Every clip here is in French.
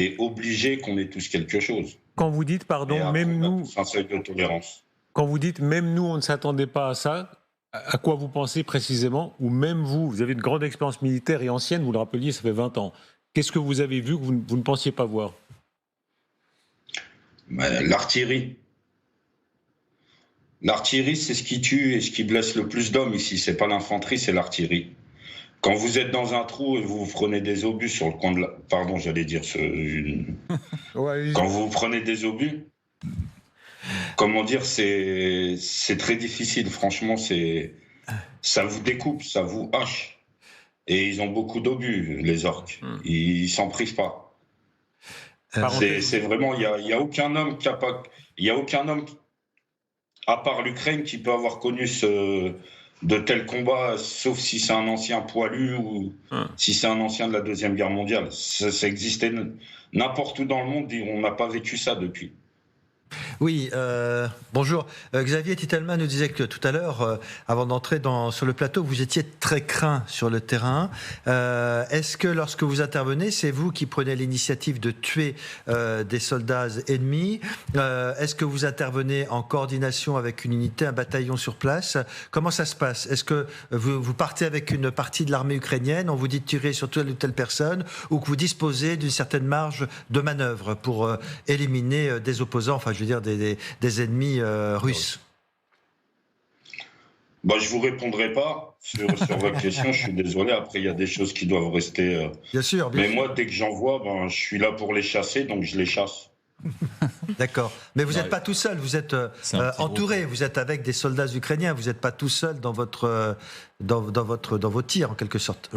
est obligé qu'on ait tous quelque chose. Quand vous dites, Et pardon, après, même on a nous, tous un seuil de tolérance. quand vous dites même nous, on ne s'attendait pas à ça, à quoi vous pensez précisément? Ou même vous, vous avez une grande expérience militaire et ancienne, vous le rappeliez, ça fait 20 ans. Qu'est-ce que vous avez vu que vous ne pensiez pas voir? L'artillerie. L'artillerie, c'est ce qui tue et ce qui blesse le plus d'hommes ici. C'est pas l'infanterie, c'est l'artillerie. Quand vous êtes dans un trou et vous prenez des obus sur le coin de la... Pardon, j'allais dire... Ouais, Quand vous prenez des obus, comment dire, c'est très difficile. Franchement, ça vous découpe, ça vous hache. Et ils ont beaucoup d'obus, les orques. Ils s'en privent pas. C'est vraiment... Il y a aucun homme qui a pas... Il y a aucun homme, à part l'Ukraine, qui peut avoir connu de tels combats, sauf si c'est un ancien poilu ou si c'est un ancien de la Deuxième Guerre mondiale. Ça existait n'importe où dans le monde, on n'a pas vécu ça depuis. Oui, bonjour. Xavier Titelman nous disait que tout à l'heure, avant d'entrer sur le plateau, vous étiez très craint sur le terrain. Est-ce que lorsque vous intervenez, c'est vous qui prenez l'initiative de tuer des soldats ennemis? Est-ce que vous intervenez en coordination avec une unité, un bataillon sur place? Comment ça se passe? Est-ce que vous partez avec une partie de l'armée ukrainienne, on vous dit de tirer sur telle ou telle personne, ou que vous disposez d'une certaine marge de manœuvre pour éliminer des opposants, enfin je veux dire des ennemis russes? Je vous répondrai pas sur votre question, je suis désolé. Après, il y a des choses qui doivent rester... Bien sûr. Mais moi, dès que j'en vois, je suis là pour les chasser, donc je les chasse. D'accord. Mais vous n'êtes pas tout seul, vous êtes entouré, vous êtes avec des soldats ukrainiens, vous n'êtes pas tout seul dans vos tirs, en quelque sorte.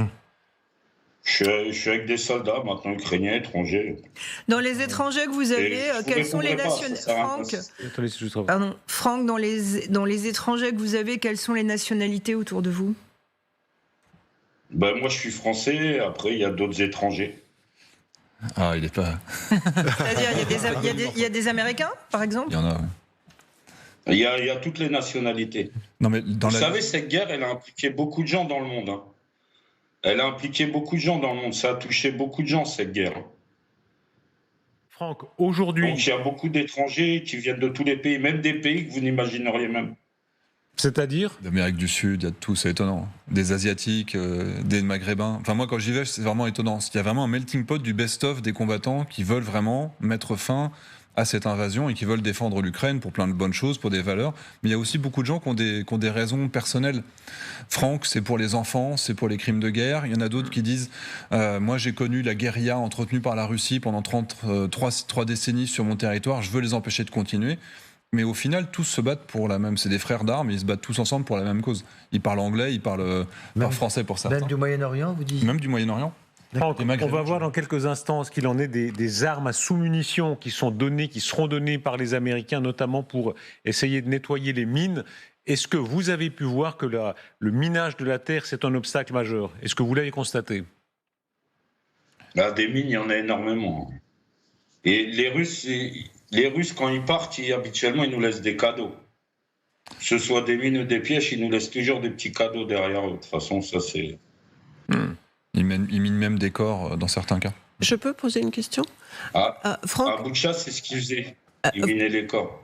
Je suis avec des soldats, maintenant ukrainiens, étrangers. Dans les étrangers que vous avez, quelles sont les nationalités? Franck, dans les étrangers que vous avez, quelles sont les nationalités autour de vous? Moi, je suis français, après, il y a d'autres étrangers. Ah, il n'est pas... C'est-à-dire, il y a des Américains, par exemple? Il y en a, Il y a toutes les nationalités. Non, mais vous savez, cette guerre, elle a impliqué beaucoup de gens dans le monde. Hein. Elle a impliqué beaucoup de gens dans le monde. Ça a touché beaucoup de gens, cette guerre. Franck, aujourd'hui... Donc, il y a beaucoup d'étrangers qui viennent de tous les pays, même des pays que vous n'imagineriez même. C'est-à-dire? D'Amérique du Sud, il y a de tout, c'est étonnant. Des Asiatiques, des Maghrébins. Enfin, moi, quand j'y vais, c'est vraiment étonnant. Il y a vraiment un melting pot du best-of des combattants qui veulent vraiment mettre fin à cette invasion et qui veulent défendre l'Ukraine pour plein de bonnes choses, pour des valeurs. Mais il y a aussi beaucoup de gens qui ont des raisons personnelles. Franck, c'est pour les enfants, c'est pour les crimes de guerre. Il y en a d'autres qui disent moi, j'ai connu la guérilla entretenue par la Russie pendant 3 décennies sur mon territoire, je veux les empêcher de continuer. Mais au final, tous se battent pour la même... C'est des frères d'armes, ils se battent tous ensemble pour la même cause. Ils parlent anglais, ils parlent français pour certains. Même du Moyen-Orient, vous dites? Même du Moyen-Orient. Franck, on va voir dans quelques instants ce qu'il en est des armes à sous-munitions qui seront données par les Américains, notamment pour essayer de nettoyer les mines. Est-ce que vous avez pu voir que le minage de la terre, c'est un obstacle majeur? Est-ce que vous l'avez constaté? Des mines, il y en a énormément. Et les Russes, quand ils partent, habituellement, ils nous laissent des cadeaux. Que ce soit des mines ou des pièges, ils nous laissent toujours des petits cadeaux derrière eux. De toute façon, ça, c'est... Ils minent même des corps dans certains cas. Je peux poser une question? Franck, à Boutcha, c'est ce qu'ils faisaient. Ils minaient les corps.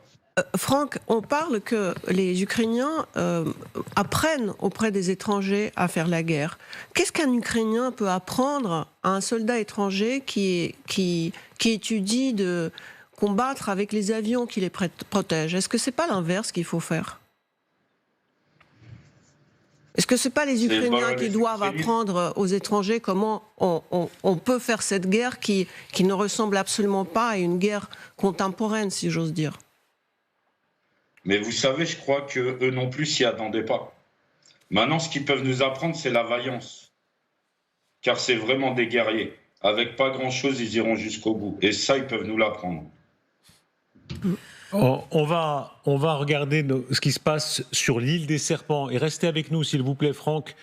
Franck, on parle que les Ukrainiens apprennent auprès des étrangers à faire la guerre. Qu'est-ce qu'un Ukrainien peut apprendre à un soldat étranger qui étudie de combattre avec les avions qui les protègent? Est-ce que c'est pas l'inverse qu'il faut faire? Est-ce que c'est pas les Ukrainiens qui doivent apprendre aux étrangers comment on peut faire cette guerre qui ne ressemble absolument pas à une guerre contemporaine, si j'ose dire? Mais vous savez, je crois qu'eux non plus s'y attendaient pas. Maintenant, ce qu'ils peuvent nous apprendre, c'est la vaillance. Car c'est vraiment des guerriers. Avec pas grand-chose, ils iront jusqu'au bout. Et ça, ils peuvent nous l'apprendre. On va regarder ce qui se passe sur l'île des Serpents. Et restez avec nous, s'il vous plaît, Franck.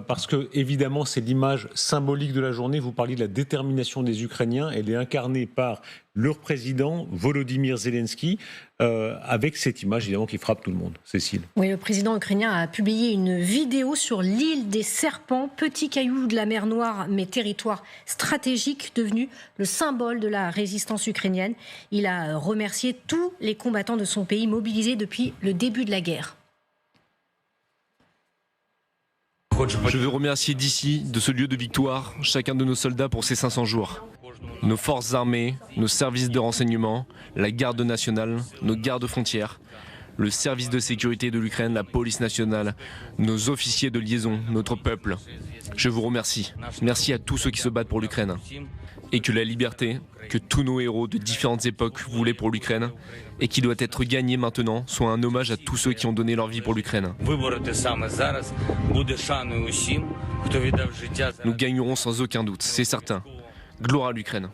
parce que évidemment c'est l'image symbolique de la journée. Vous parliez de la détermination des Ukrainiens, elle est incarnée par leur président Volodymyr Zelensky, avec cette image évidemment qui frappe tout le monde. Cécile. Oui, le président ukrainien a publié une vidéo sur l'île des Serpents, petit caillou de la mer Noire, mais territoire stratégique devenu le symbole de la résistance ukrainienne. Il a remercié tous les combattants de son pays mobilisés depuis le début de la guerre. Je veux remercier d'ici, de ce lieu de victoire, chacun de nos soldats pour ces 500 jours. Nos forces armées, nos services de renseignement, la garde nationale, nos gardes frontières, le service de sécurité de l'Ukraine, la police nationale, nos officiers de liaison, notre peuple. Je vous remercie. Merci à tous ceux qui se battent pour l'Ukraine. Et que la liberté, que tous nos héros de différentes époques voulaient pour l'Ukraine, et qui doit être gagnée maintenant, soit un hommage à tous ceux qui ont donné leur vie pour l'Ukraine. Nous gagnerons sans aucun doute, c'est certain. Gloire à l'Ukraine.